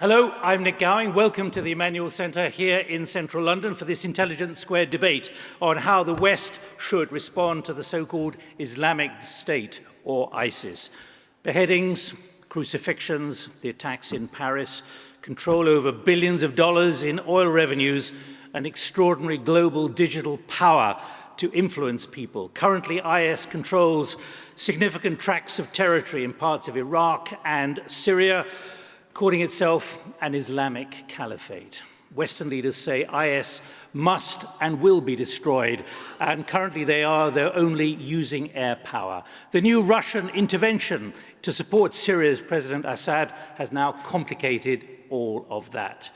Hello, I'm Nick Gowing. Welcome to the Emmanuel Centre here in central London for this Intelligence Squared debate on how the West should respond to the so-called Islamic State or ISIS. Beheadings, crucifixions, the attacks in Paris, control over billions of dollars in oil revenues, and extraordinary global digital power to influence people. Currently, IS controls significant tracts of territory in parts of Iraq and Syria, calling itself an Islamic caliphate. Western leaders say IS must and will be destroyed, and currently they're only using air power. The new Russian intervention to support Syria's President Assad has now complicated all of that.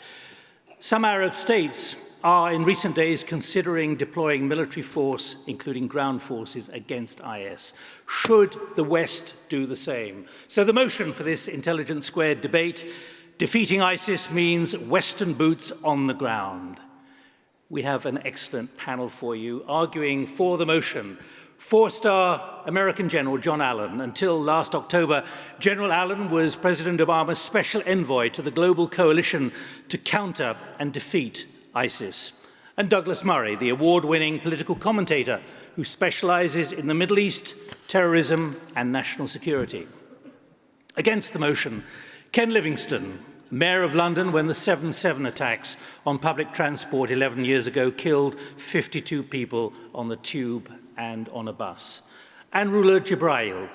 Some Arab states are in recent days considering deploying military force, including ground forces, against IS. Should the West do the same? So the motion for this Intelligence Squared debate, defeating ISIS means Western boots on the ground. We have an excellent panel for you. Arguing for the motion, four-star American General John Allen. Until last October, General Allen was President Obama's special envoy to the global coalition to counter and defeat ISIS. And Douglas Murray, the award-winning political commentator who specializes in the Middle East, terrorism, and national security. Against the motion, Ken Livingstone, Mayor of London when the 7/7 attacks on public transport 11 years ago killed 52 people on the tube and on a bus. And Rula Jibrail,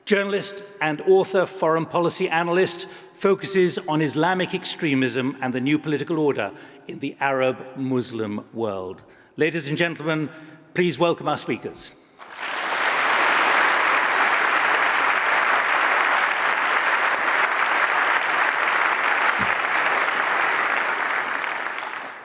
journalist and author, foreign policy analyst, focuses on Islamic extremism and the new political order in the Arab-Muslim world. Ladies and gentlemen, please welcome our speakers.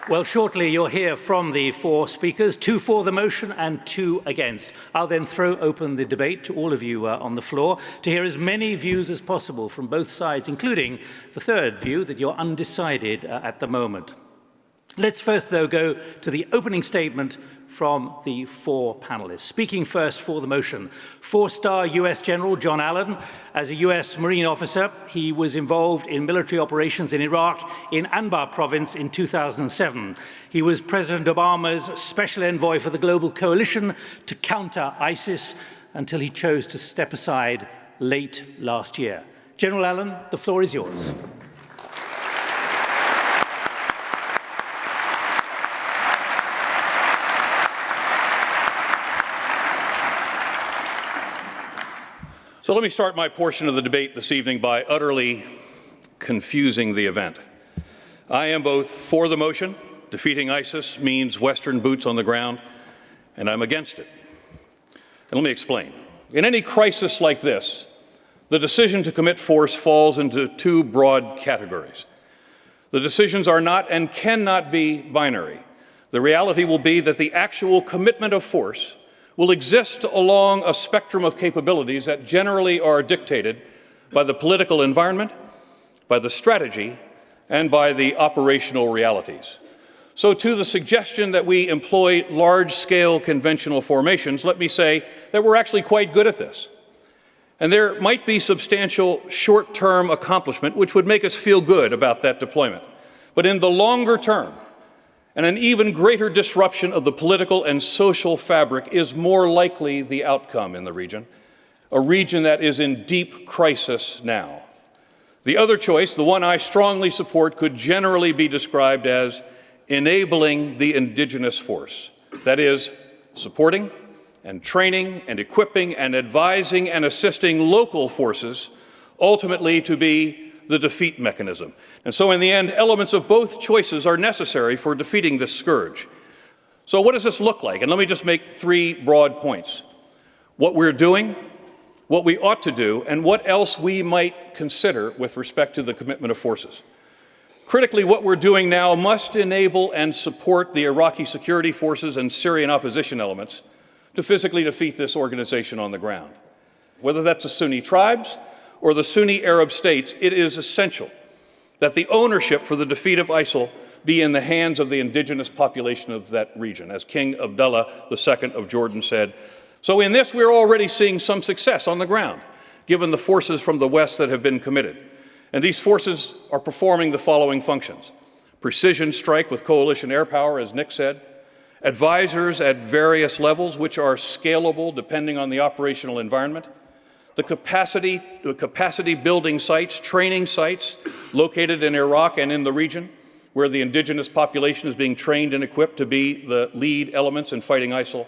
Well, shortly you'll hear from the four speakers, two for the motion and two against. I'll then throw open the debate to all of you on the floor to hear as many views as possible from both sides, including the third view that you're undecided at the moment. Let's first, though, go to the opening statement from the four panelists. Speaking first for the motion, four-star US General John Allen. As a US Marine officer, he was involved in military operations in Iraq in Anbar province in 2007. He was President Obama's special envoy for the global coalition to counter ISIS until he chose to step aside late last year. General Allen, the floor is yours. So let me start my portion of the debate this evening by utterly confusing the event. I am both for the motion, defeating ISIS means Western boots on the ground, and I'm against it. And let me explain. In any crisis like this, the decision to commit force falls into two broad categories. The decisions are not and cannot be binary. The reality will be that the actual commitment of force will exist along a spectrum of capabilities that generally are dictated by the political environment, by the strategy, and by the operational realities. So to the suggestion that we employ large-scale conventional formations, let me say that we're actually quite good at this. And there might be substantial short-term accomplishment which would make us feel good about that deployment. But in the longer term, and an even greater disruption of the political and social fabric is more likely the outcome in the region, a region that is in deep crisis now. The other choice, the one I strongly support, could generally be described as enabling the indigenous force. That is, supporting and training and equipping and advising and assisting local forces, ultimately to be the defeat mechanism. And so in the end, elements of both choices are necessary for defeating this scourge. So what does this look like? And let me just make three broad points. What we're doing, what we ought to do, and what else we might consider with respect to the commitment of forces. Critically, what we're doing now must enable and support the Iraqi security forces and Syrian opposition elements to physically defeat this organization on the ground. Whether that's the Sunni tribes or the Sunni Arab states, it is essential that the ownership for the defeat of ISIL be in the hands of the indigenous population of that region, as King Abdullah II of Jordan said. So in this, we're already seeing some success on the ground, given the forces from the West that have been committed. And these forces are performing the following functions: precision strike with coalition air power, as Nick said, advisors at various levels, which are scalable depending on the operational environment, the capacity building sites, training sites located in Iraq and in the region, where the indigenous population is being trained and equipped to be the lead elements in fighting ISIL.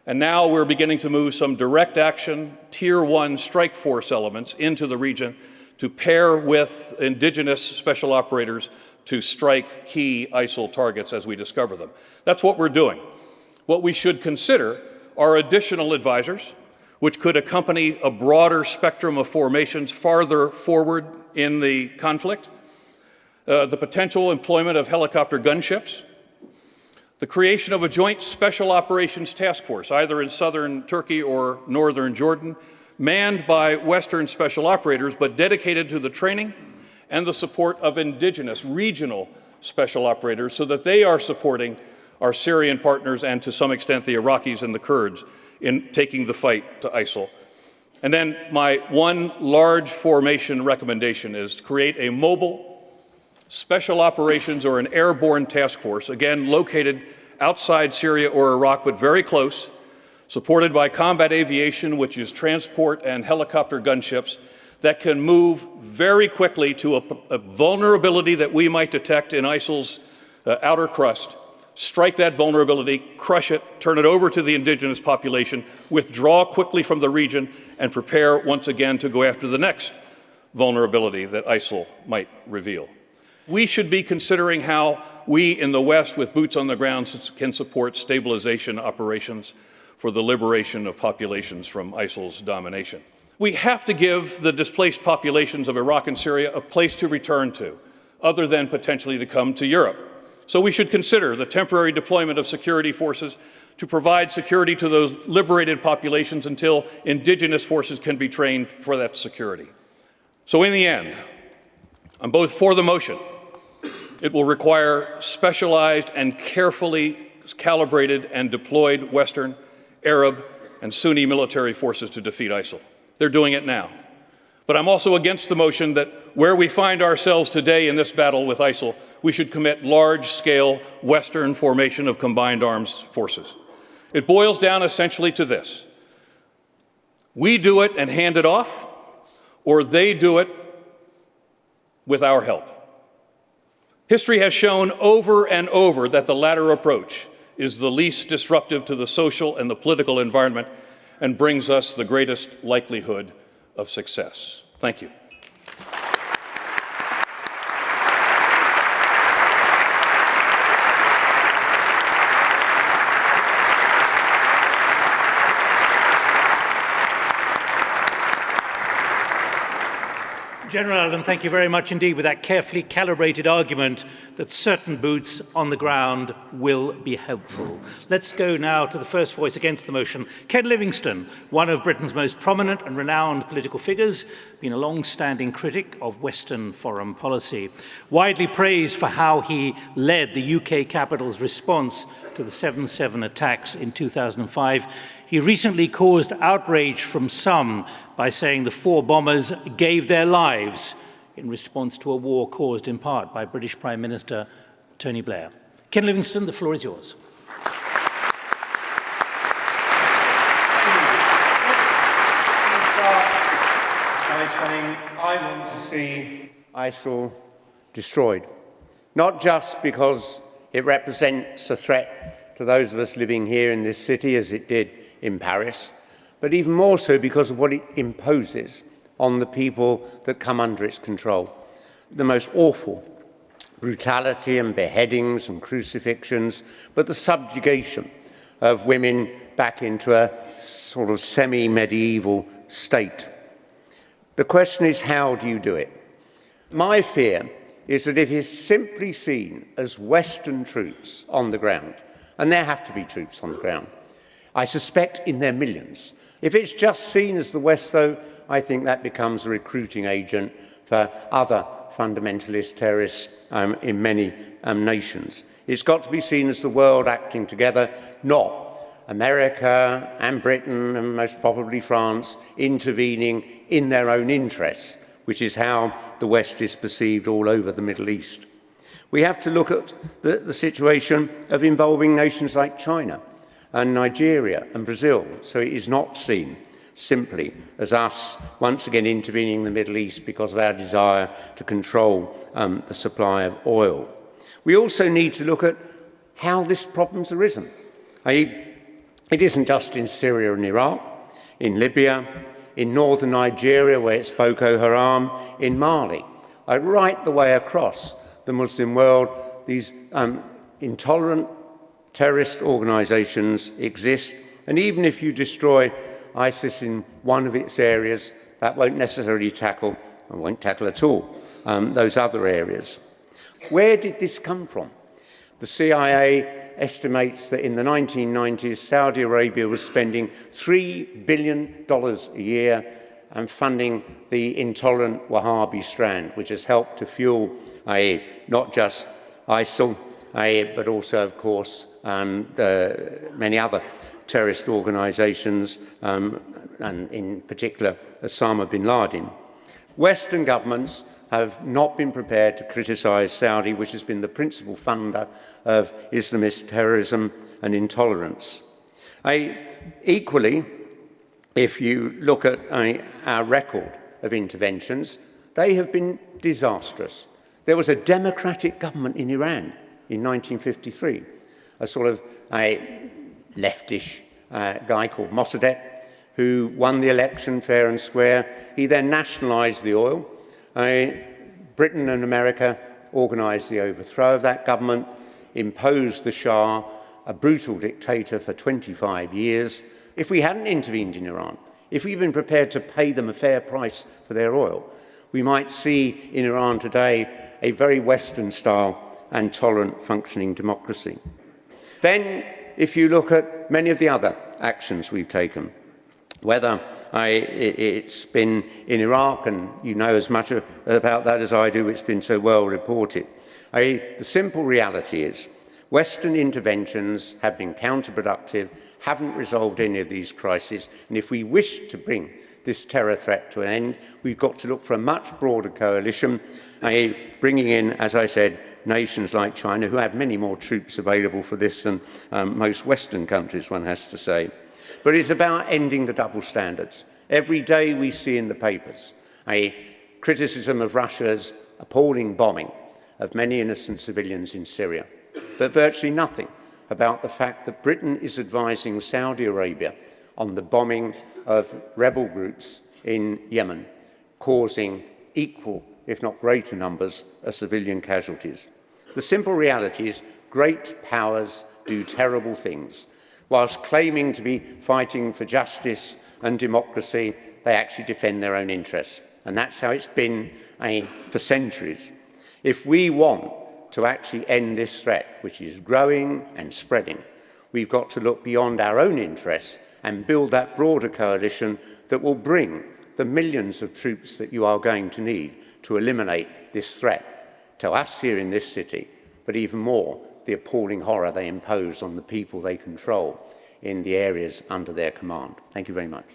And now we're beginning to move some direct action, Tier 1 strike force elements into the region to pair with indigenous special operators to strike key ISIL targets as we discover them. That's what we're doing. What we should consider are additional advisors, which could accompany a broader spectrum of formations farther forward in the conflict, the potential employment of helicopter gunships, the creation of a joint special operations task force, either in southern Turkey or northern Jordan, manned by Western special operators, but dedicated to the training and the support of indigenous regional special operators so that they are supporting our Syrian partners and to some extent the Iraqis and the Kurds in taking the fight to ISIL. And then my one large formation recommendation is to create a mobile special operations or an airborne task force, again located outside Syria or Iraq, but very close, supported by combat aviation, which is transport and helicopter gunships, that can move very quickly to a vulnerability that we might detect in ISIL's outer crust, strike that vulnerability, crush it, turn it over to the indigenous population, withdraw quickly from the region, and prepare once again to go after the next vulnerability that ISIL might reveal. We should be considering how we in the West, with boots on the ground, can support stabilization operations for the liberation of populations from ISIL's domination. We have to give the displaced populations of Iraq and Syria a place to return to, other than potentially to come to Europe. So we should consider the temporary deployment of security forces to provide security to those liberated populations until indigenous forces can be trained for that security. So in the end, I'm both for the motion. It will require specialized and carefully calibrated and deployed Western, Arab, and Sunni military forces to defeat ISIL. They're doing it now. But I'm also against the motion that where we find ourselves today in this battle with ISIL, we should commit large-scale Western formation of combined arms forces. It boils down essentially to this: we do it and hand it off, or they do it with our help. History has shown over and over that the latter approach is the least disruptive to the social and the political environment and brings us the greatest likelihood of success. Thank you. General Allen, thank you very much indeed with that carefully calibrated argument that certain boots on the ground will be helpful. Let's go now to the first voice against the motion. Ken Livingstone, one of Britain's most prominent and renowned political figures, been a long-standing critic of Western foreign policy, widely praised for how he led the UK capital's response to the 7/7 attacks in 2005. He recently caused outrage from some by saying the 4 bombers gave their lives in response to a war caused in part by British Prime Minister Tony Blair. Ken Livingstone, the floor is yours. By saying I want to see ISIL destroyed, not just because it represents a threat to those of us living here in this city, as it did in Paris, but even more so because of what it imposes on the people that come under its control. The most awful brutality and beheadings and crucifixions, but the subjugation of women back into a sort of semi-medieval state. The question is, how do you do it? My fear is that if it's simply seen as Western troops on the ground, and there have to be troops on the ground, I suspect in their millions. If it's just seen as the West, though, I think that becomes a recruiting agent for other fundamentalist terrorists in many nations. It's got to be seen as the world acting together, not America and Britain and most probably France intervening in their own interests, which is how the West is perceived all over the Middle East. We have to look at the situation of involving nations like China and Nigeria and Brazil, so it is not seen simply as us once again intervening in the Middle East because of our desire to control the supply of oil. We also need to look at how this problem's arisen. It isn't just in Syria and Iraq, in Libya, in northern Nigeria where it's Boko Haram, in Mali. Right the way across the Muslim world, these intolerant terrorist organisations exist, and even if you destroy ISIS in one of its areas, that won't necessarily tackle, and won't tackle at all, those other areas. Where did this come from? The CIA estimates that in the 1990s, Saudi Arabia was spending $3 billion a year and funding the intolerant Wahhabi strand, which has helped to fuel not just ISIL, but also, of course, many other terrorist organisations, and in particular Osama bin Laden. Western governments have not been prepared to criticise Saudi, which has been the principal funder of Islamist terrorism and intolerance. Equally, if you look at our record of interventions, they have been disastrous. There was a democratic government in Iran in 1953, a sort of leftish guy called Mossadegh, who won the election fair and square. He then nationalised the oil. Britain and America organised the overthrow of that government, imposed the Shah, a brutal dictator for 25 years. If we hadn't intervened in Iran, if we'd been prepared to pay them a fair price for their oil, we might see in Iran today a very Western-style and tolerant functioning democracy. Then, if you look at many of the other actions we've taken, whether it's been in Iraq, and you know as much about that as I do, it's been so well reported. The simple reality is Western interventions have been counterproductive, haven't resolved any of these crises, and if we wish to bring this terror threat to an end, we've got to look for a much broader coalition, bringing in, as I said, nations like China, who have many more troops available for this than most Western countries, one has to say. But it's about ending the double standards. Every day we see in the papers a criticism of Russia's appalling bombing of many innocent civilians in Syria, but virtually nothing about the fact that Britain is advising Saudi Arabia on the bombing of rebel groups in Yemen, causing equal, if not greater numbers of civilian casualties. The simple reality is great powers do terrible things. Whilst claiming to be fighting for justice and democracy, they actually defend their own interests. And that's how it's been for centuries. If we want to actually end this threat, which is growing and spreading, we've got to look beyond our own interests and build that broader coalition that will bring the millions of troops that you are going to need to eliminate this threat to us here in this city, but even more, the appalling horror they impose on the people they control in the areas under their command. Thank you very much.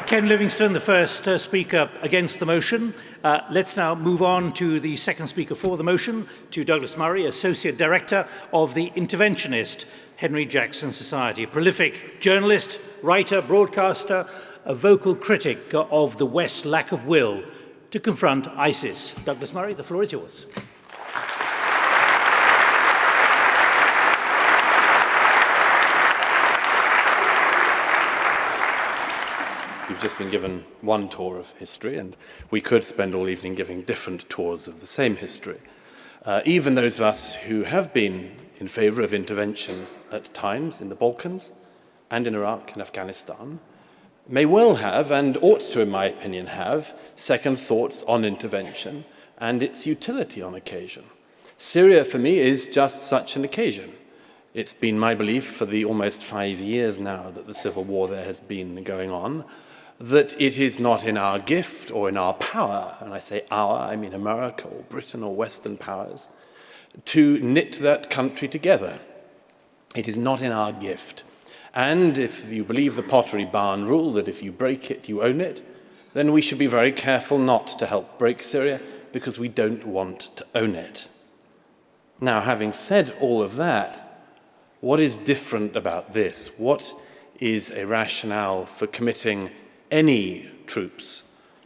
Ken Livingstone, the first speaker against the motion. Let's now move on to the second speaker for the motion, to Douglas Murray, Associate Director of the Interventionist Henry Jackson Society, a prolific journalist, writer, broadcaster, a vocal critic of the West's lack of will to confront ISIS. Douglas Murray, the floor is yours. You've just been given one tour of history, and we could spend all evening giving different tours of the same history. Even those of us who have been in favour of interventions at times in the Balkans and in Iraq and Afghanistan may well have, and ought to, in my opinion, have, second thoughts on intervention and its utility on occasion. Syria, for me, is just such an occasion. It's been my belief for the almost 5 years now that the civil war there has been going on, that it is not in our gift or in our power, and I say our, I mean America or Britain or Western powers, to knit that country together. It is not in our gift. And if you believe the Pottery Barn rule, that if you break it, you own it, then we should be very careful not to help break Syria, because we don't want to own it. Now, having said all of that, what is different about this? What is a rationale for committing any troops,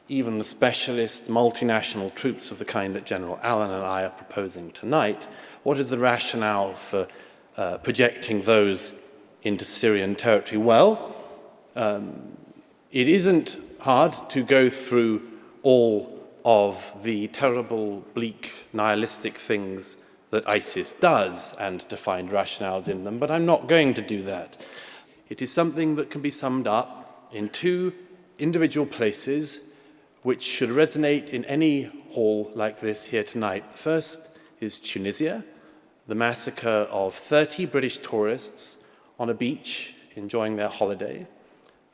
even the specialist multinational troops of the kind that General Allen and I are proposing tonight? What is the rationale for projecting those into Syrian territory? Well, it isn't hard to go through all of the terrible, bleak, nihilistic things that ISIS does and to find rationales in them, but I'm not going to do that. It is something that can be summed up in two individual places which should resonate in any hall like this here tonight. The first is Tunisia, the massacre of 30 British tourists on a beach enjoying their holiday,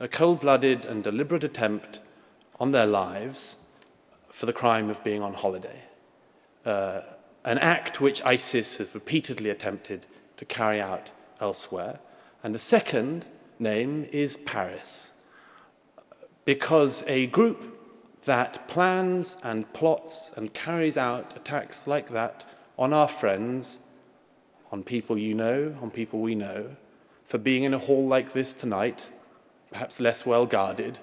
a cold-blooded and deliberate attempt on their lives for the crime of being on holiday, an act which ISIS has repeatedly attempted to carry out elsewhere. And the second name is Paris, because a group that plans and plots and carries out attacks like that on our friends, on people you know, on people we know, for being in a hall like this tonight, perhaps less well guarded,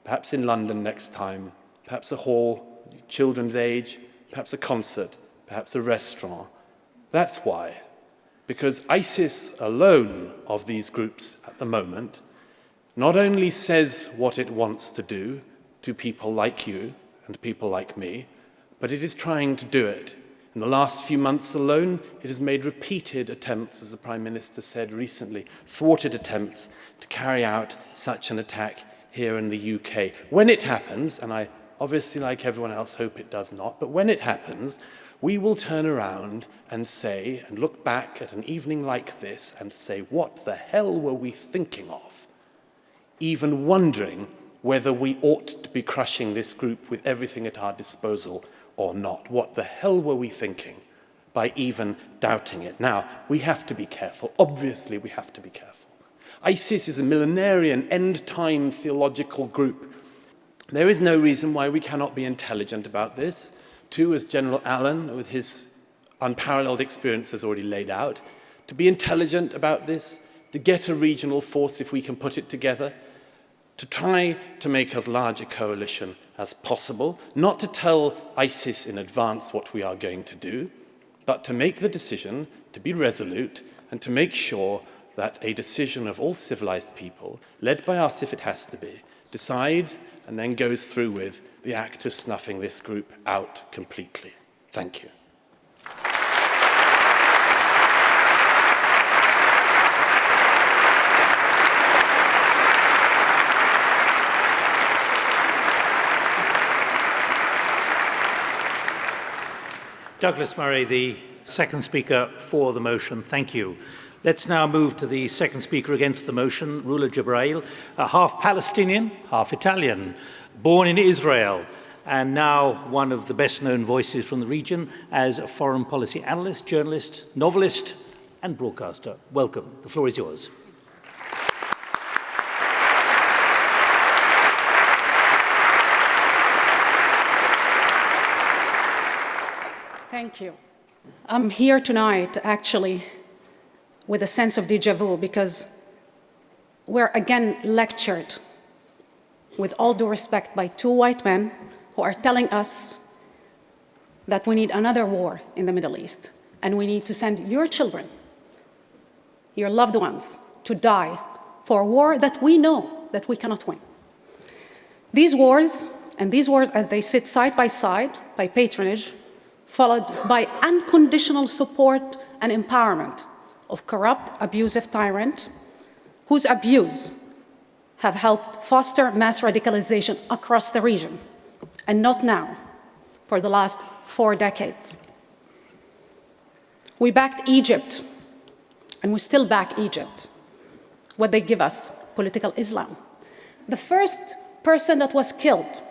perhaps in London next time, perhaps a hall, children's age, perhaps a concert, perhaps a restaurant. That's why. Because ISIS alone of these groups at the moment not only says what it wants to do to people like you and people like me, but it is trying to do it. In the last few months alone, it has made repeated attempts, as the Prime Minister said recently, thwarted attempts to carry out such an attack here in the UK. When it happens, and I obviously, like everyone else, hope it does not, but when it happens, we will turn around and say, and look back at an evening like this and say, what the hell were we thinking of? Even wondering whether we ought to be crushing this group with everything at our disposal or not. What the hell were we thinking by even doubting it? Now, we have to be careful. Obviously, we have to be careful. ISIS is a millenarian, end-time theological group. There is no reason why we cannot be intelligent about this. Too, as General Allen, with his unparalleled experience, has already laid out, to be intelligent about this, to get a regional force if we can put it together, to try to make as large a coalition as possible, not to tell ISIS in advance what we are going to do, but to make the decision, to be resolute, and to make sure that a decision of all civilized people, led by us if it has to be, decides and then goes through with the act of snuffing this group out completely. Thank you. Douglas Murray, the second speaker for the motion. Thank you. Let's now move to the second speaker against the motion, Rula Jibrail, half Palestinian, half Italian, born in Israel, and now one of the best-known voices from the region as a foreign policy analyst, journalist, novelist, and broadcaster. Welcome. The floor is yours. Thank you. I'm here tonight, actually, with a sense of déjà vu, because we're again lectured, with all due respect, by two white men who are telling us that we need another war in the Middle East, and we need to send your children, your loved ones, to die for a war that we know that we cannot win. These wars, as they sit side by side, by patronage, followed by unconditional support and empowerment of corrupt, abusive tyrant, whose abuse have helped foster mass radicalization across the region, and not now, for the last 4 decades. We backed Egypt, and we still back Egypt. What they give us, political Islam. The first person that was killed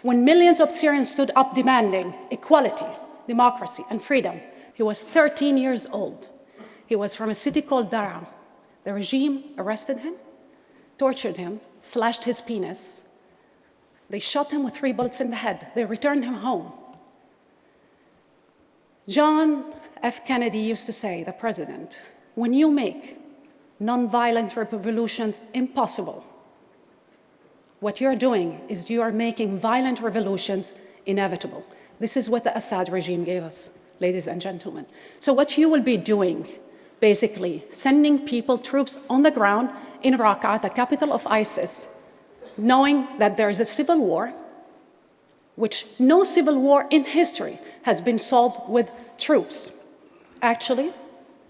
when millions of Syrians stood up demanding equality, democracy, and freedom, he was 13 years old. He was from a city called Daraa. The regime arrested him, tortured him, slashed his penis. They shot him with 3 bullets in the head. They returned him home. John F. Kennedy used to say, the president, when you make nonviolent revolutions impossible, what you're doing is you are making violent revolutions inevitable. This is what the Assad regime gave us, ladies and gentlemen. So what you will be doing, basically, sending people, troops on the ground in Raqqa, the capital of ISIS, knowing that there is a civil war, which no civil war in history has been solved with troops. Actually,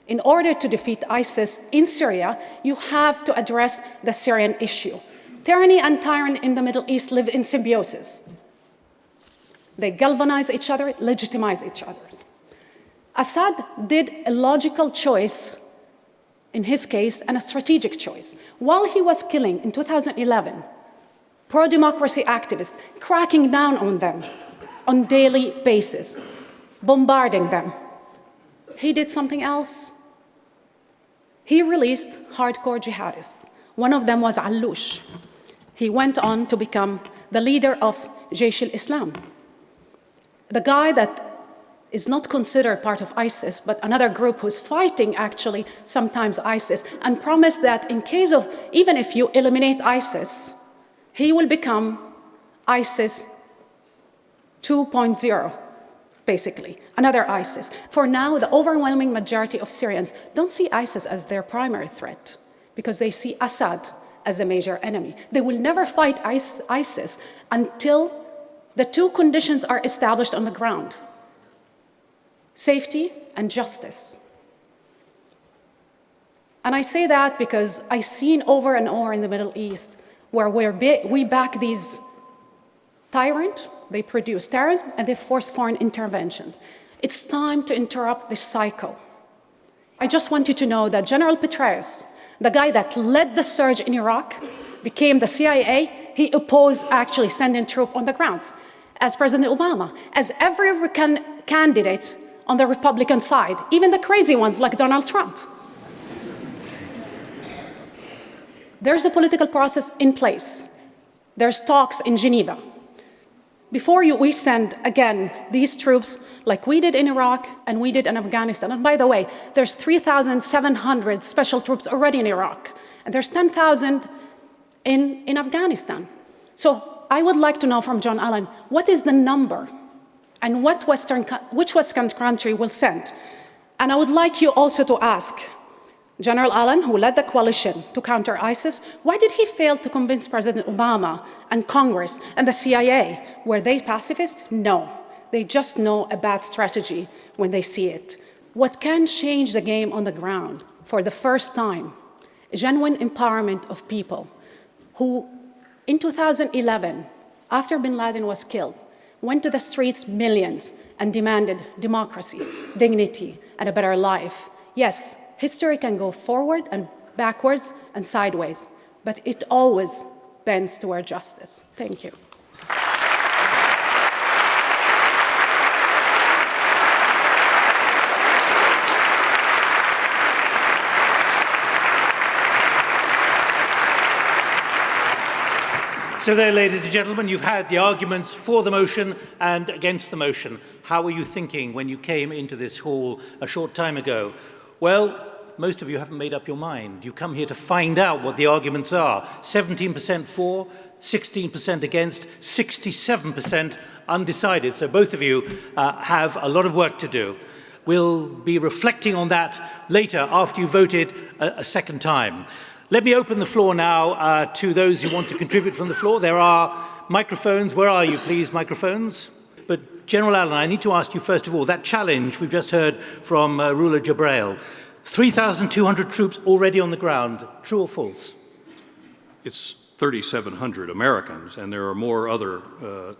in order to defeat ISIS in Syria, you have to address the Syrian issue. Tyranny and tyrant in the Middle East live in symbiosis. They galvanize each other, legitimize each other. Assad did a logical choice in his case and a strategic choice. While he was killing in 2011 pro-democracy activists, cracking down on them on daily basis, bombarding them, he did something else. He released hardcore jihadists. One of them was Allouche. He went on to become the leader of Jaish al-Islam, the guy that is not considered part of ISIS, but another group who's fighting actually sometimes ISIS, and promised that in case of, even if you eliminate ISIS, he will become ISIS 2.0, basically, another ISIS. For now, the overwhelming majority of Syrians don't see ISIS as their primary threat because they see Assad as a major enemy. They will never fight ISIS until the 2 conditions are established on the ground: safety and justice. And I say that because I've seen over and over in the Middle East where we back these tyrants, they produce terrorism, and they force foreign interventions. It's time to interrupt this cycle. I just want you to know that General Petraeus, the guy that led the surge in Iraq, became the CIA, he opposed actually sending troops on the grounds, as President Obama, as every candidate on the Republican side, even the crazy ones like Donald Trump. There's a political process in place. There's talks in Geneva. Before we send, again, these troops, like we did in Iraq and we did in Afghanistan. And by the way, there's 3,700 special troops already in Iraq, and there's 10,000 in Afghanistan. So I would like to know from John Allen, what is the number and which Western country will send? And I would like you also to ask General Allen, who led the coalition to counter ISIS, why did he fail to convince President Obama and Congress and the CIA? Were they pacifists? No. They just know a bad strategy when they see it. What can change the game on the ground for the first time? A genuine empowerment of people who, in 2011, after bin Laden was killed, went to the streets, millions, and demanded democracy, dignity, and a better life. Yes, history can go forward and backwards and sideways, but it always bends toward justice. Thank you. So there, ladies and gentlemen, you've had the arguments for the motion and against the motion. How were you thinking when you came into this hall a short time ago? Well, most of you haven't made up your mind. You've come here to find out what the arguments are. 17% for, 16% against, 67% undecided. So both of you have a lot of work to do. We'll be reflecting on that later after you voted a second time. Let me open the floor now to those who want to contribute from the floor. There are microphones. Where are you, please, microphones? But General Allen, I need to ask you, first of all, that challenge we've just heard from Ruler Jabrail, 3,200 troops already on the ground, true or false? It's 3,700 Americans, and there are more other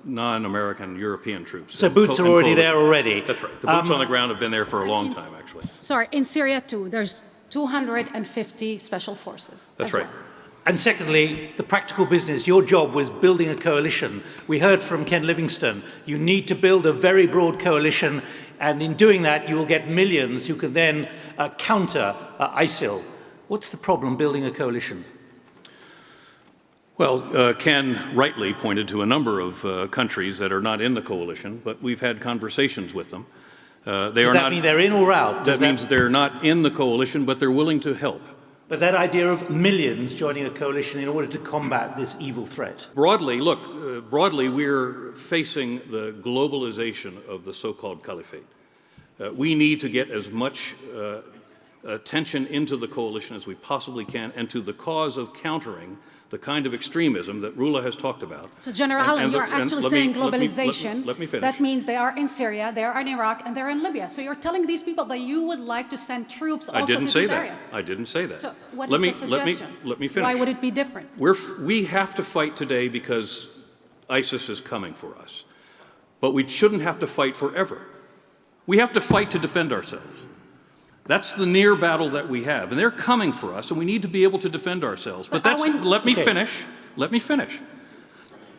non-American European troops. So boots are already there already. That's right. The boots on the ground have been there for a long time, actually. Sorry, in Syria too, there's 250 special forces. That's right. Well. And secondly, the practical business, your job was building a coalition. We heard from Ken Livingstone, you need to build a very broad coalition, and in doing that, you will get millions who can then counter ISIL. What's the problem building a coalition? Well, Ken rightly pointed to a number of countries that are not in the coalition, but we've had conversations with them. Does that mean they're in or out? That means they're not in the coalition, but they're willing to help. But that idea of millions joining a coalition in order to combat this evil threat? Broadly, look, broadly we're facing the globalization of the so-called caliphate. We need to get as much attention into the coalition as we possibly can, and to the cause of countering the kind of extremism that Rula has talked about. So General Allen, you're actually saying globalization. Let me finish. That means they are in Syria, they are in Iraq, and they're in Libya. So you're telling these people that you would like to send troops also to these areas. I didn't say that. So what is the suggestion? Let me finish. Why would it be different? We have to fight today because ISIS is coming for us. But we shouldn't have to fight forever. We have to fight to defend ourselves. That's the near battle that we have, and they're coming for us, and we need to be able to defend ourselves. But that's, let me finish.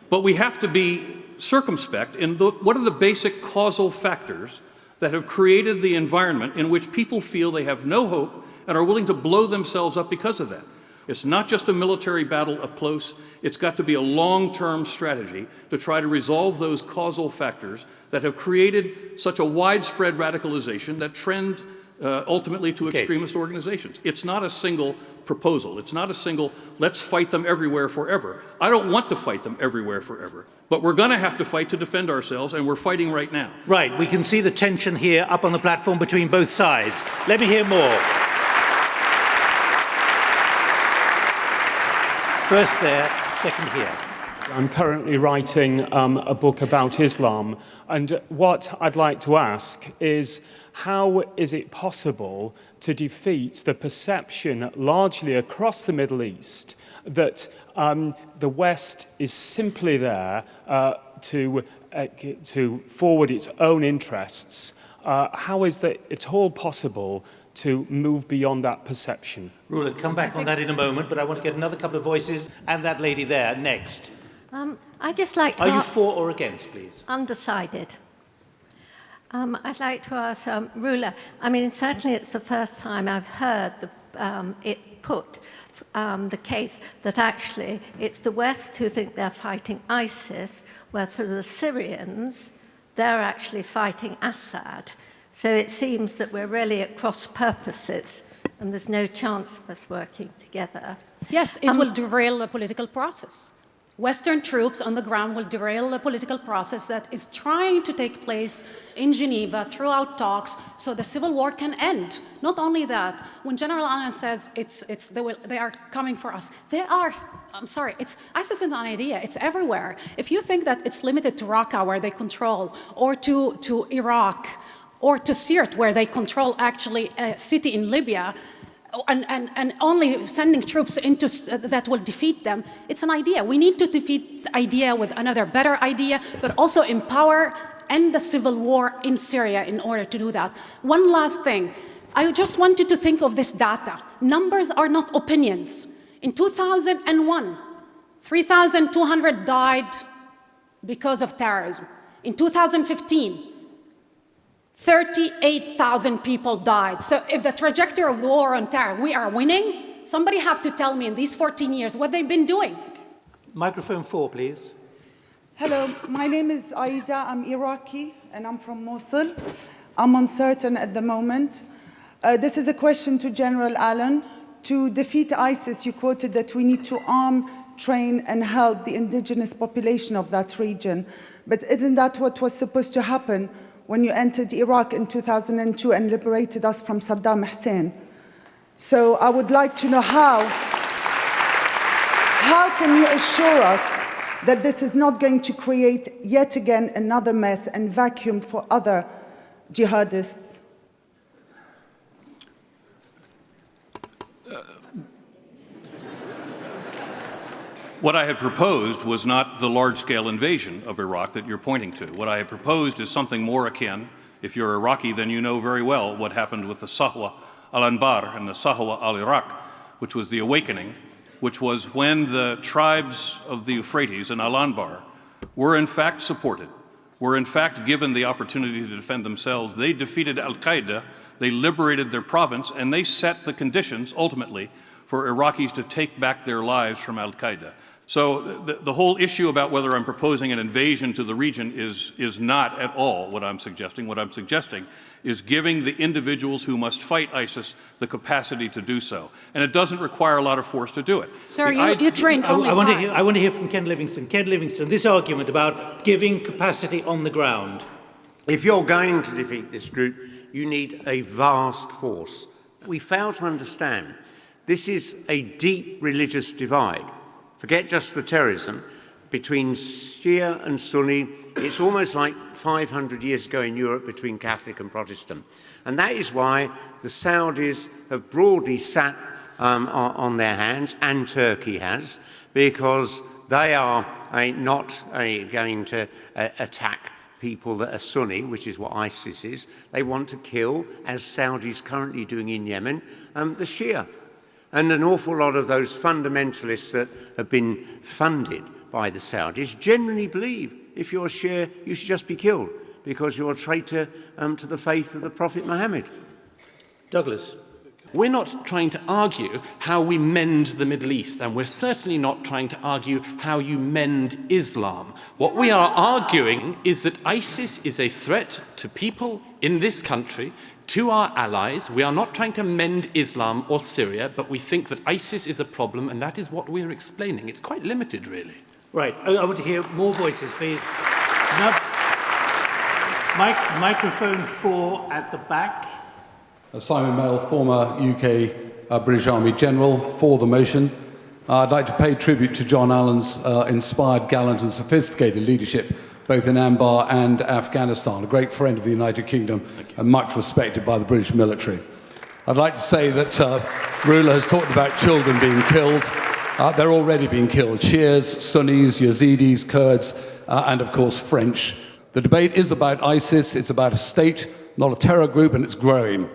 But we have to be circumspect in what are the basic causal factors that have created the environment in which people feel they have no hope and are willing to blow themselves up because of that. It's not just a military battle up close, it's got to be a long-term strategy to try to resolve those causal factors that have created such a widespread radicalization that trend ultimately to extremist organizations. It's not a single proposal. It's not a single, let's fight them everywhere forever. I don't want to fight them everywhere forever. But we're going to have to fight to defend ourselves, and we're fighting right now. Right. We can see the tension here up on the platform between both sides. Let me hear more. First there, second here. I'm currently writing a book about Islam, and what I'd like to ask is, how is it possible to defeat the perception largely across the Middle East that the West is simply there to forward its own interests? How is that at all possible to move beyond that perception? Rula, come back on that in a moment, but I want to get another couple of voices, and that lady there next. I'd just like to... Are you for or against, please? Undecided. I'd like to ask Rula, I mean, certainly it's the first time I've heard it put, the case that actually it's the West who think they're fighting ISIS, where for the Syrians, they're actually fighting Assad. So it seems that we're really at cross purposes, and there's no chance of us working together. Yes, it will derail the political process. Western troops on the ground will derail the political process that is trying to take place in Geneva throughout talks so the civil war can end. Not only that, when General Allen says they are coming for us, they are. I'm sorry, ISIS isn't an idea, it's everywhere. If you think that it's limited to Raqqa, where they control, or to Iraq, or to Sirte, where they control actually a city in Libya, and only sending troops into that will defeat them, it's an idea. We need to defeat the idea with another better idea, but also empower, end the civil war in Syria in order to do that. One last thing. I just want you to think of this data. Numbers are not opinions. In 2001, 3,200 died because of terrorism. In 2015, 38,000 people died. So if the trajectory of the war on terror, we are winning, somebody have to tell me in these 14 years what they've been doing. Microphone 4, please. Hello, my name is Aida. I'm Iraqi, and I'm from Mosul. I'm uncertain at the moment. This is a question to General Allen. To defeat ISIS, you quoted that we need to arm, train, and help the indigenous population of that region. But isn't that what was supposed to happen when you entered Iraq in 2002 and liberated us from Saddam Hussein? So I would like to know how can you assure us that this is not going to create yet again another mess and vacuum for other jihadists? What I had proposed was not the large-scale invasion of Iraq that you're pointing to. What I had proposed is something more akin. If you're Iraqi, then you know very well what happened with the Sahwa al-Anbar and the Sahwa al-Iraq, which was the awakening, which was when the tribes of the Euphrates and al-Anbar were in fact supported, were in fact given the opportunity to defend themselves. They defeated al-Qaeda, they liberated their province, and they set the conditions, ultimately, for Iraqis to take back their lives from al-Qaeda. So the whole issue about whether I'm proposing an invasion to the region is not at all what I'm suggesting. What I'm suggesting is giving the individuals who must fight ISIS the capacity to do so. And it doesn't require a lot of force to do it. Sir, you trained only I want to hear from Ken Livingstone. Ken Livingstone, this argument about giving capacity on the ground. If you're going to defeat this group, you need a vast force. We fail to understand this is a deep religious divide. Forget just the terrorism. Between Shia and Sunni, it's almost like 500 years ago in Europe between Catholic and Protestant. And that is why the Saudis have broadly sat on their hands, and Turkey has, because they are not going to attack people that are Sunni, which is what ISIS is. They want to kill, as Saudis currently doing in Yemen, the Shia. And an awful lot of those fundamentalists that have been funded by the Saudis generally believe if you're a Shia, you should just be killed because you're a traitor to the faith of the Prophet Muhammad. Douglas. We're not trying to argue how we mend the Middle East, and we're certainly not trying to argue how you mend Islam. What we are arguing is that ISIS is a threat to people in this country, to our allies. We are not trying to mend Islam or Syria, but we think that ISIS is a problem, and that is what we're explaining. It's quite limited, really. Right. I want to hear more voices, please. Microphone 4 at the back. Simon Mell, former UK British Army General, for the motion. I'd like to pay tribute to John Allen's inspired, gallant and sophisticated leadership, both in Anbar and Afghanistan, a great friend of the United Kingdom and much respected by the British military. I'd like to say that Rula has talked about children being killed. They're already being killed. Shias, Sunnis, Yazidis, Kurds, and of course French. The debate is about ISIS. It's about a state, not a terror group, and it's growing.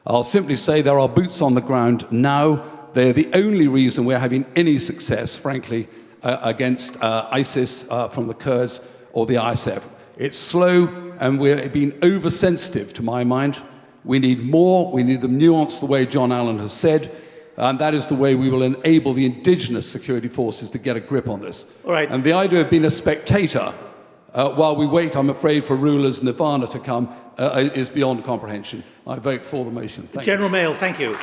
I'll simply say there are boots on the ground now. They're the only reason we're having any success, frankly, against ISIS from the Kurds or the ISAF. It's slow, and we're being oversensitive, to my mind. We need more. We need them nuanced the way John Allen has said, and that is the way we will enable the indigenous security forces to get a grip on this. All right. And the idea of being a spectator while we wait, I'm afraid, for Rula's nirvana to come is beyond comprehension. I vote for the motion. Thank General you. Mail, thank you. The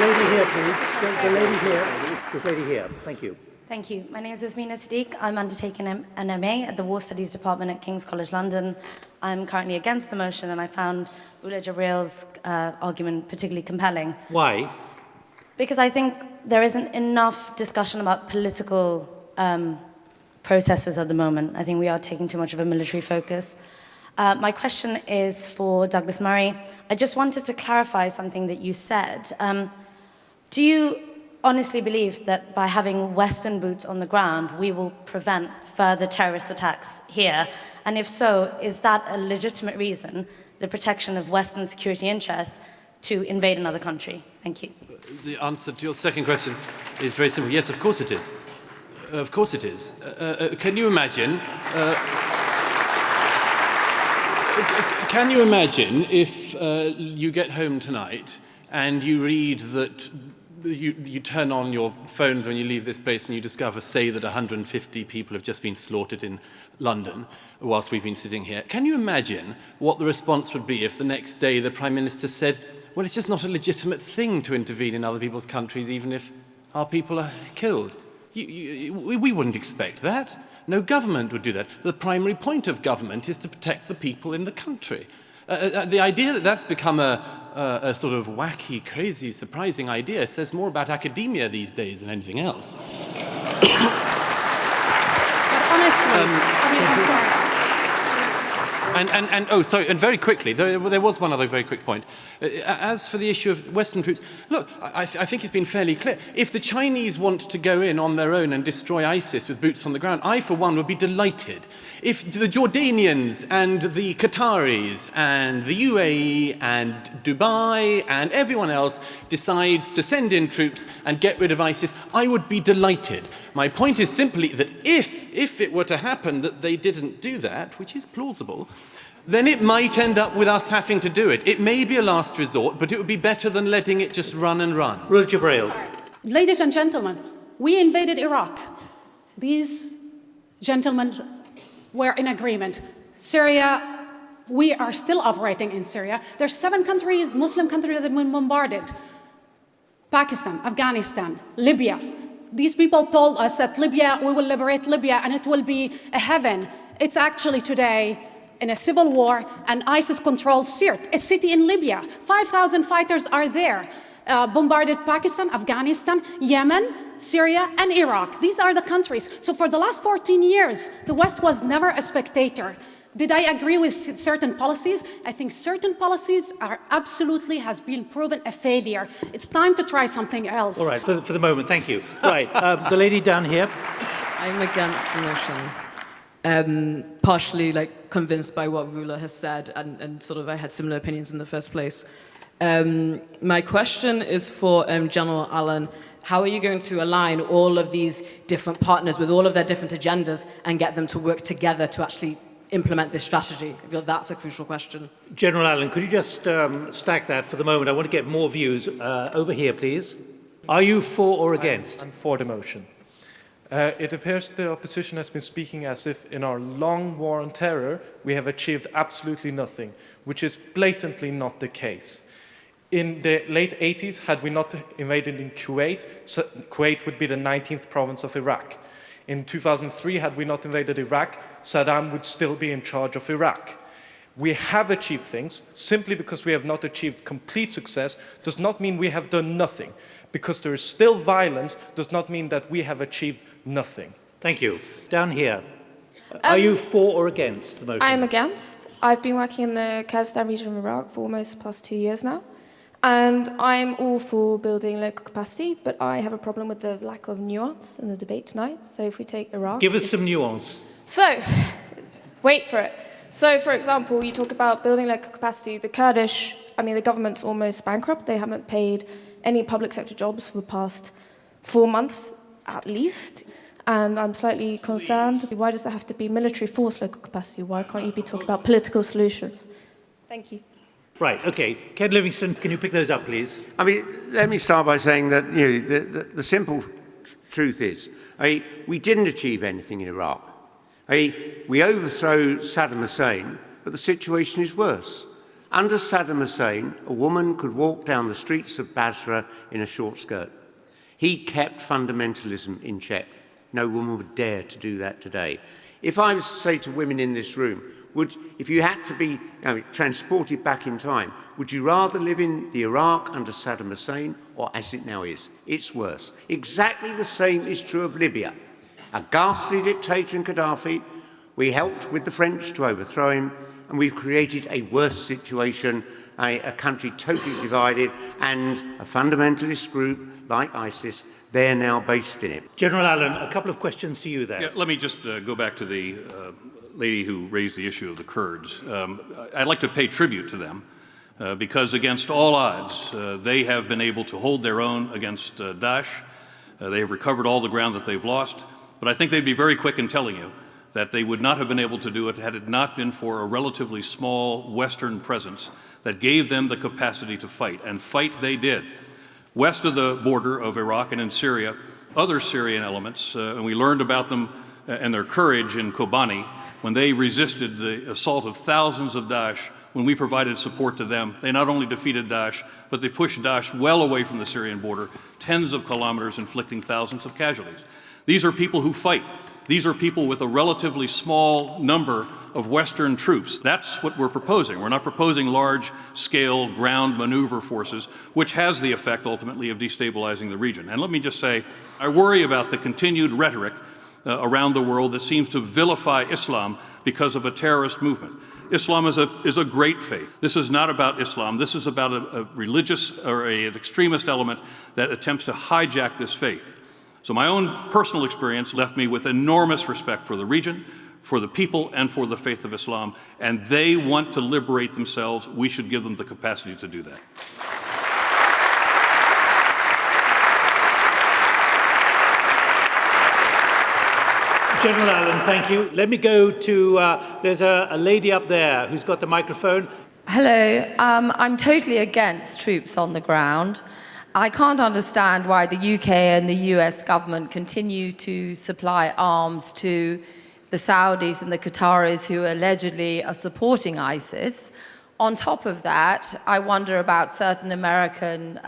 lady here, please. The lady here. This lady here. Thank you. Thank you. My name is Ismina Siddiq. I'm undertaking an MA at the War Studies Department at King's College London. I'm currently against the motion, and I found Ula Jabril's argument particularly compelling. Why? Because I think there isn't enough discussion about political processes at the moment. I think we are taking too much of a military focus. My question is for Douglas Murray. I just wanted to clarify something that you said. Do you honestly believe that by having Western boots on the ground, we will prevent further terrorist attacks here? And if so, is that a legitimate reason, the protection of Western security interests, to invade another country? Thank you. The answer to your second question is very simple. Yes, of course it is. Of course it is. Can you imagine... Can you imagine if you get home tonight and you read that you turn on your phones when you leave this place and you discover, say, that 150 people have just been slaughtered in London whilst we've been sitting here? Can you imagine what the response would be if the next day the Prime Minister said, well, it's just not a legitimate thing to intervene in other people's countries, even if our people are killed? We wouldn't expect that. No government would do that. The primary point of government is to protect the people in the country. The idea that that's become a sort of wacky, crazy, surprising idea says more about academia these days than anything else. But honestly, I mean, I'm sorry. And very quickly, there was one other very quick point. As for the issue of Western troops, look, I think it's been fairly clear. If the Chinese want to go in on their own and destroy ISIS with boots on the ground, I, for one, would be delighted. If the Jordanians and the Qataris and the UAE and Dubai and everyone else decides to send in troops and get rid of ISIS, I would be delighted. My point is simply that if it were to happen that they didn't do that, which is plausible, then it might end up with us having to do it. It may be a last resort, but it would be better than letting it just run and run. Rula Jibril. Ladies and gentlemen, we invaded Iraq. These gentlemen were in agreement. Syria, we are still operating in Syria. There's 7 countries, Muslim countries, that have been bombarded. Pakistan, Afghanistan, Libya. These people told us that Libya, we will liberate Libya and it will be a heaven. It's actually today in a civil war, and ISIS controls Sirte, a city in Libya. 5,000 fighters are there. Bombarded Pakistan, Afghanistan, Yemen, Syria, and Iraq. These are the countries. So for the last 14 years, the West was never a spectator. Did I agree with certain policies? I think certain policies are absolutely has been proven a failure. It's time to try something else. All right, so for the moment, thank you. Right, the lady down here. I'm against the motion. Partially convinced by what Rula has said, and sort of I had similar opinions in the first place. My question is for General Allen. How are you going to align all of these different partners with all of their different agendas and get them to work together to actually implement this strategy? I feel that's a crucial question. General Allen, could you just stack that for the moment? I want to get more views. Over here, please. Are you for or against? I'm for the motion. It appears the opposition has been speaking as if in our long war on terror we have achieved absolutely nothing, which is blatantly not the case. In the late 80s, had we not invaded in Kuwait, Kuwait would be the 19th province of Iraq. In 2003, had we not invaded Iraq, Saddam would still be in charge of Iraq. We have achieved things. Simply because we have not achieved complete success does not mean we have done nothing. Because there is still violence does not mean that we have achieved nothing. Thank you. Down here. Are you for or against the motion? I'm against. I've been working in the Kurdistan region of Iraq for almost the past 2 years now. And I'm all for building local capacity, but I have a problem with the lack of nuance in the debate tonight. So if we take Iraq... Give us some nuance. So, wait for it. So, for example, you talk about building local capacity. The Kurdish, the government's almost bankrupt. They haven't paid any public sector jobs for the past 4 months, at least. And I'm slightly concerned. Why does there have to be military force local capacity? Why can't you be talking about political solutions? Thank you. Right, okay. Ken Livingston, can you pick those up, please? Let me start by saying that the simple truth is, we didn't achieve anything in Iraq. We overthrow Saddam Hussein, but the situation is worse. Under Saddam Hussein, a woman could walk down the streets of Basra in a short skirt. He kept fundamentalism in check. No woman would dare to do that today. If I was to say to women in this room, if you had to be transported back in time, would you rather live in the Iraq under Saddam Hussein or as it now is? It's worse. Exactly the same is true of Libya. A ghastly dictator in Gaddafi. We helped with the French to overthrow him, and we've created a worse situation, a country totally divided, and a fundamentalist group like ISIS, they're now based in it. General Allen, a couple of questions to you there. Yeah, let me just go back to the lady who raised the issue of the Kurds. I'd like to pay tribute to them because against all odds, they have been able to hold their own against Daesh. They have recovered all the ground that they've lost, but I think they'd be very quick in telling you that they would not have been able to do it had it not been for a relatively small Western presence that gave them the capacity to fight, and fight they did. West of the border of Iraq and in Syria, other Syrian elements, and we learned about them and their courage in Kobani when they resisted the assault of thousands of Daesh. When we provided support to them, they not only defeated Daesh, but they pushed Daesh well away from the Syrian border, tens of kilometers, inflicting thousands of casualties. These are people who fight. These are people with a relatively small number of Western troops. That's what we're proposing. We're not proposing large-scale ground maneuver forces, which has the effect, ultimately, of destabilizing the region. And let me just say, I worry about the continued rhetoric around the world that seems to vilify Islam because of a terrorist movement. Islam is a great faith. This is not about Islam. This is about a religious or an extremist element that attempts to hijack this faith. So my own personal experience left me with enormous respect for the region, for the people, and for the faith of Islam, and they want to liberate themselves. We should give them the capacity to do that. General Allen, thank you. Let me go to, there's a lady up there who's got the microphone. Hello, I'm totally against troops on the ground. I can't understand why the UK and the US government continue to supply arms to the Saudis and the Qataris who allegedly are supporting ISIS. On top of that, I wonder about certain American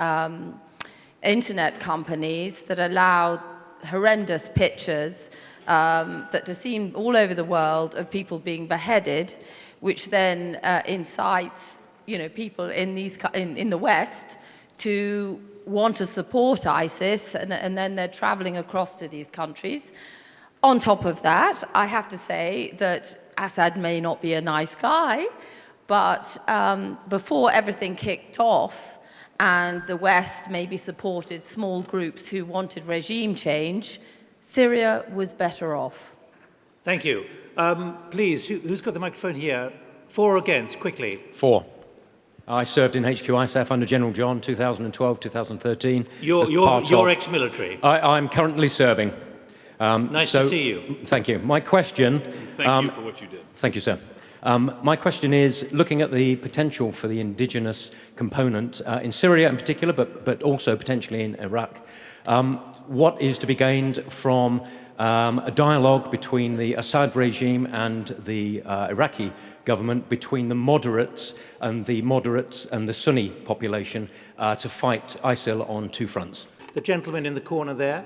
internet companies that allow horrendous pictures that are seen all over the world of people being beheaded, which then incites, people in the West to want to support ISIS, and then they're traveling across to these countries. On top of that, I have to say that Assad may not be a nice guy, but before everything kicked off and the West maybe supported small groups who wanted regime change, Syria was better off. Thank you. Please, who's got the microphone here? For or against, quickly. For. I served in HQ ISAF under General John, 2012, 2013. You're ex-military? I'm currently serving. Nice to see you. Thank you. My question... Thank you for what you did. Thank you, sir. My question is, looking at the potential for the indigenous component in Syria in particular, but also potentially in Iraq, what is to be gained from a dialogue between the Assad regime and the Iraqi government, between the moderates and the Sunni population to fight ISIL on two fronts? The gentleman in the corner there.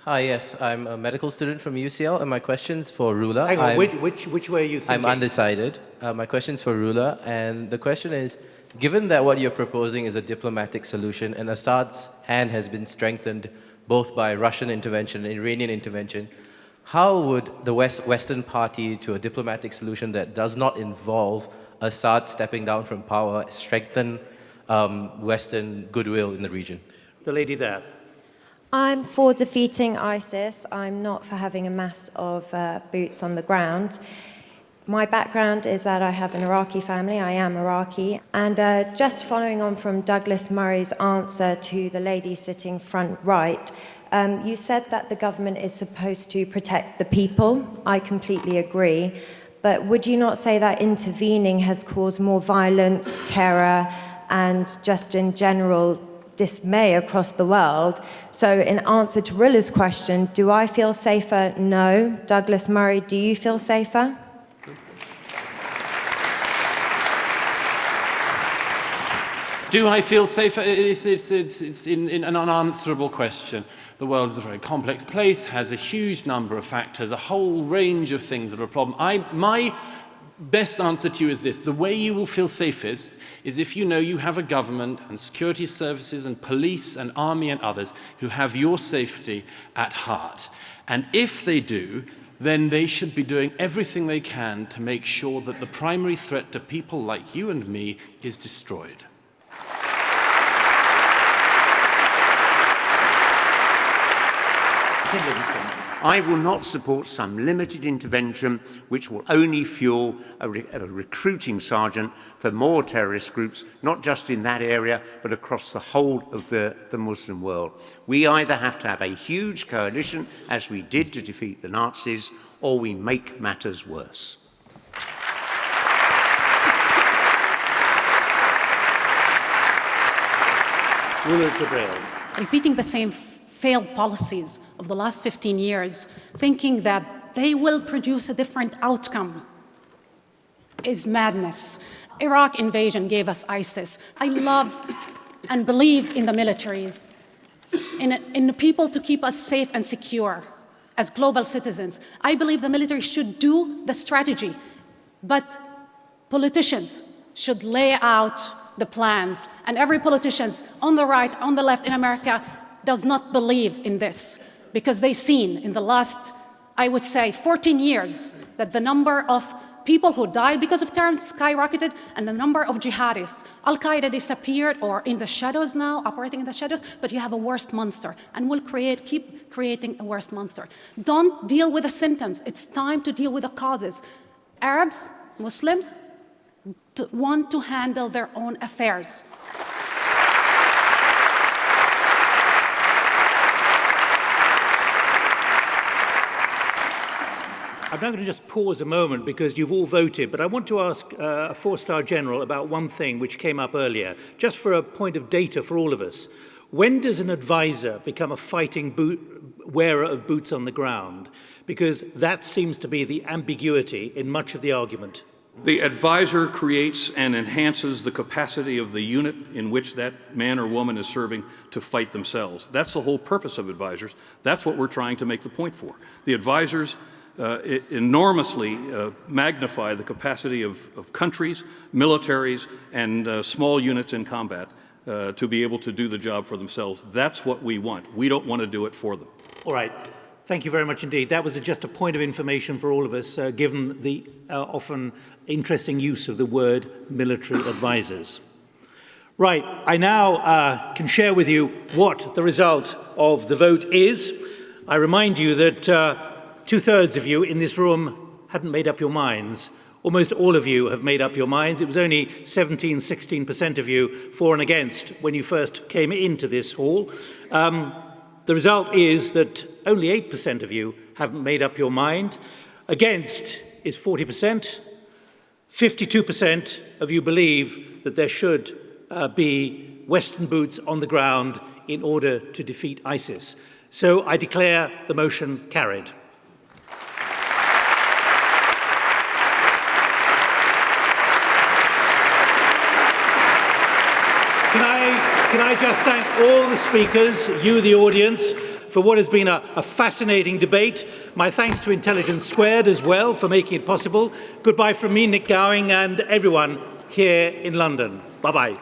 Hi, yes, I'm a medical student from UCL, and my question's for Rula. Hang on, which way are you thinking? I'm undecided. My question's for Rula, and the question is, given that what you're proposing is a diplomatic solution, and Assad's hand has been strengthened both by Russian intervention and Iranian intervention, how would the Western party to a diplomatic solution that does not involve Assad stepping down from power strengthen Western goodwill in the region? The lady there. I'm for defeating ISIS. I'm not for having a mass of boots on the ground. My background is that I have an Iraqi family. I am Iraqi. And just following on from Douglas Murray's answer to the lady sitting front right, you said that the government is supposed to protect the people. I completely agree. But would you not say that intervening has caused more violence, terror, and just in general dismay across the world? So in answer to Rilla's question, do I feel safer? No. Douglas Murray, do you feel safer? Do I feel safer? It's an unanswerable question. The world is a very complex place, has a huge number of factors, a whole range of things that are a problem. My best answer to you is this: the way you will feel safest is if you know you have a government and security services and police and army and others who have your safety at heart. And if they do, then they should be doing everything they can to make sure that the primary threat to people like you and me is destroyed. I will not support some limited intervention which will only fuel a recruiting sergeant for more terrorist groups, not just in that area, but across the whole of the Muslim world. We either have to have a huge coalition, as we did to defeat the Nazis, or we make matters worse. Repeating the same failed policies of the last 15 years, thinking that they will produce a different outcome, is madness. Iraq invasion gave us ISIS. I love and believe in the militaries, in the people to keep us safe and secure as global citizens. I believe the military should do the strategy, but politicians should lay out the plans, and every politician on the right, on the left in America does not believe in this. because they've seen in the last, I would say, 14 years that the number of people who died because of terrorism skyrocketed, and the number of jihadists. Al-Qaeda disappeared or in the shadows now, operating in the shadows, but you have a worst monster, and we'll keep creating a worst monster. Don't deal with the symptoms. It's time to deal with the causes. Arabs, Muslims, want to handle their own affairs. I'm now going to just pause a moment because you've all voted, but I want to ask a four-star general about one thing which came up earlier, just for a point of data for all of us. When does an advisor become a fighting wearer of boots on the ground? Because that seems to be the ambiguity in much of the argument. The advisor creates and enhances the capacity of the unit in which that man or woman is serving to fight themselves. That's the whole purpose of advisors. That's what we're trying to make the point for. The advisors enormously magnify the capacity of countries, militaries, and small units in combat to be able to do the job for themselves. That's what we want. We don't want to do it for them. All right. Thank you very much indeed. That was just a point of information for all of us, given the often interesting use of the word military advisors. Right. I now can share with you what the result of the vote is. I remind you that two-thirds of you in this room hadn't made up your minds. Almost all of you have made up your minds. It was only 16% of you for and against when you first came into this hall. The result is that only 8% of you haven't made up your mind. Against is 40%. 52% of you believe that there should be Western boots on the ground in order to defeat ISIS. So I declare the motion carried. Can I just thank all the speakers, you, the audience, for what has been a fascinating debate. My thanks to Intelligence Squared as well for making it possible. Goodbye from me, Nick Gowing, and everyone here in London. Bye-bye.